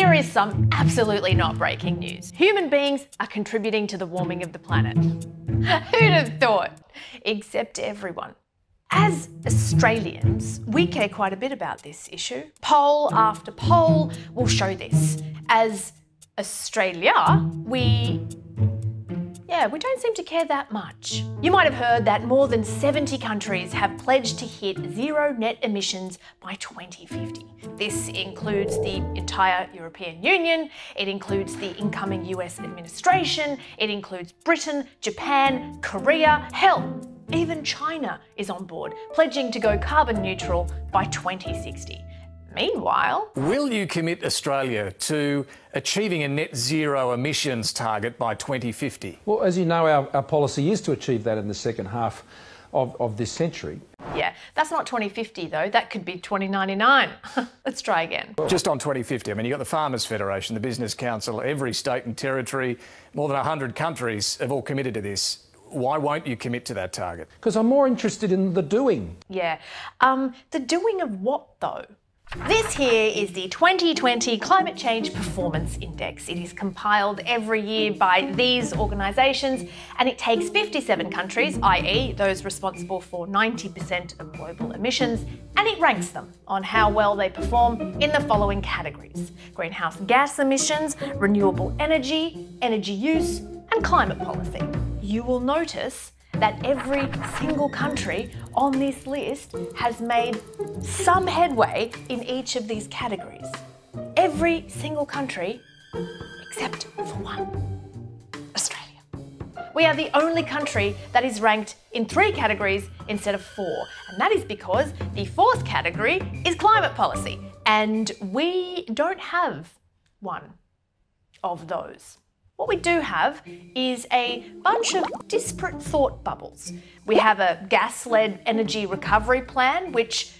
here is some absolutely not breaking news. Human beings are contributing to the warming of the planet. Who'd have thought? Except everyone. As Australians, we care quite a bit about this issue. Poll after poll will show this. As Australia, we don't seem to care that much. You might have heard that more than 70 countries have pledged to hit zero net emissions by 2050. This includes the entire European Union, it includes the incoming US administration, it includes Britain, Japan, Korea, hell, even China is on board, pledging to go carbon neutral by 2060. Meanwhile, will you commit Australia to achieving a net zero emissions target by 2050? Well, as you know, our policy is to achieve that in the second half of this century. Yeah, that's not 2050 though, that could be 2099. Let's try again. Just on 2050, I mean, you've got the Farmers Federation, the Business Council, every state and territory, more than 100 countries have all committed to this. Why won't you commit to that target? Because I'm more interested in the doing. Yeah, the doing of what though? This here is the 2020 Climate Change Performance Index. It is compiled every year by these organisations and it takes 57 countries, i.e. those responsible for 90% of global emissions, and it ranks them on how well they perform in the following categories: greenhouse gas emissions, renewable energy, energy use, and climate policy. You will notice that every single country on this list has made some headway in each of these categories. Every single country except for one: Australia. We are the only country that is ranked in 3 categories instead of 4, and that is because the 4th category is climate policy, and we don't have one of those. What we do have is a bunch of disparate thought bubbles. We have a gas-led energy recovery plan, which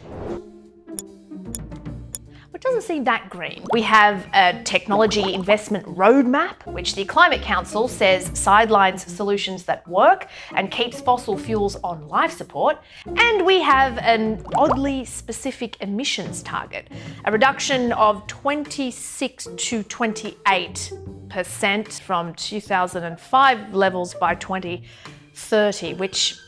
doesn't seem that green. We have a technology investment roadmap, which the Climate Council says sidelines solutions that work and keeps fossil fuels on life support. And we have an oddly specific emissions target, a reduction of 26 to 28% from 2005 levels by 2030, which,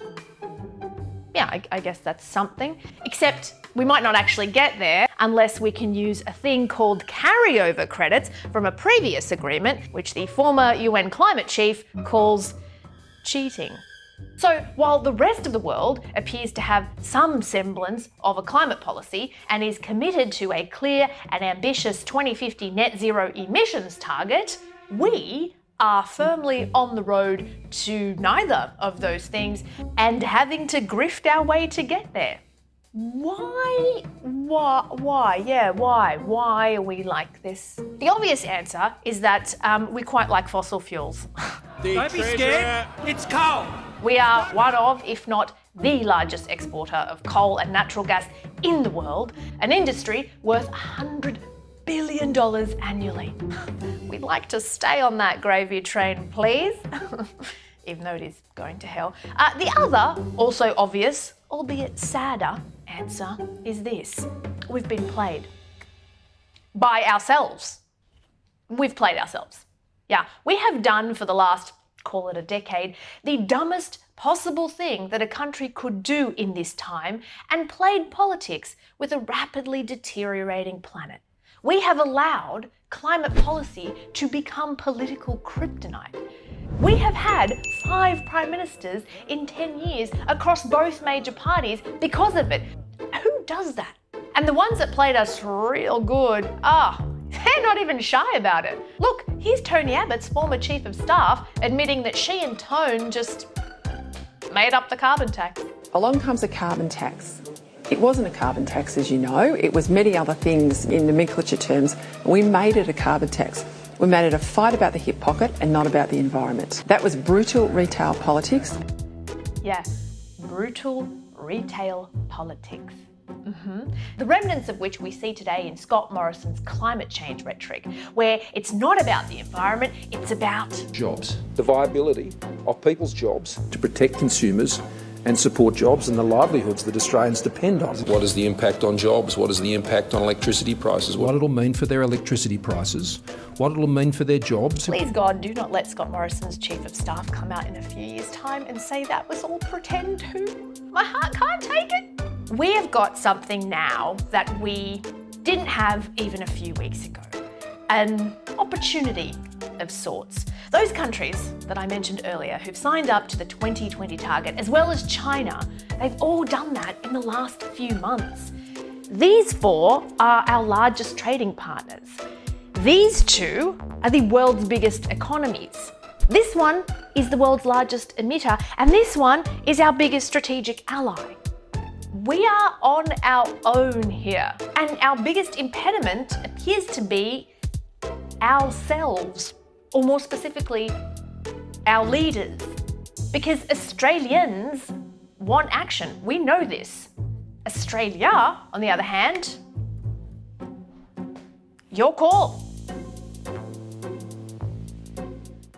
yeah, I guess that's something. Except we might not actually get there unless we can use a thing called carryover credits from a previous agreement, which the former UN climate chief calls cheating. So while the rest of the world appears to have some semblance of a climate policy and is committed to a clear and ambitious 2050 net zero emissions target, we are firmly on the road to neither of those things and having to grift our way to get there. Why are we like this? The obvious answer is that we quite like fossil fuels. Don't be scared, it's coal. We are one of, if not the largest exporter of coal and natural gas in the world, an industry worth $100 billion annually. We'd like to stay on that gravy train, please. Even though it is going to hell. The other, also obvious, albeit sadder, answer is this: we've been played. By ourselves. We've played ourselves. Yeah, we have done for the last, call it a decade, the dumbest possible thing that a country could do in this time and played politics with a rapidly deteriorating planet. We have allowed climate policy to become political kryptonite. We have had 5 prime ministers in 10 years across both major parties because of it. Who does that? And the ones that played us real good, they're not even shy about it. Look, here's Tony Abbott's former chief of staff admitting that she and Tone just made up the carbon tax. Along comes a carbon tax. It wasn't a carbon tax, as you know. It was many other things in nomenclature terms. We made it a carbon tax. We made it a fight about the hip pocket and not about the environment. That was brutal retail politics. Yeah, brutal retail politics. The remnants of which we see today in Scott Morrison's climate change rhetoric, where it's not about the environment, it's about jobs. The viability of people's jobs to protect consumers and support jobs and the livelihoods that Australians depend on. What is the impact on jobs? What is the impact on electricity prices? What it'll mean for their electricity prices, what it'll mean for their jobs. Please God, do not let Scott Morrison's Chief of Staff come out in a few years' time and say that was all pretend too. My heart can't take it. We have got something now that we didn't have even a few weeks ago. An opportunity of sorts. Those countries that I mentioned earlier who've signed up to the 2020 target, as well as China, they've all done that in the last few months. These four are our largest trading partners. These two are the world's biggest economies. This one is the world's largest emitter, and this one is our biggest strategic ally. We are on our own here, and our biggest impediment appears to be ourselves, or more specifically, our leaders. Because Australians want action. We know this. Australia, on the other hand, your call.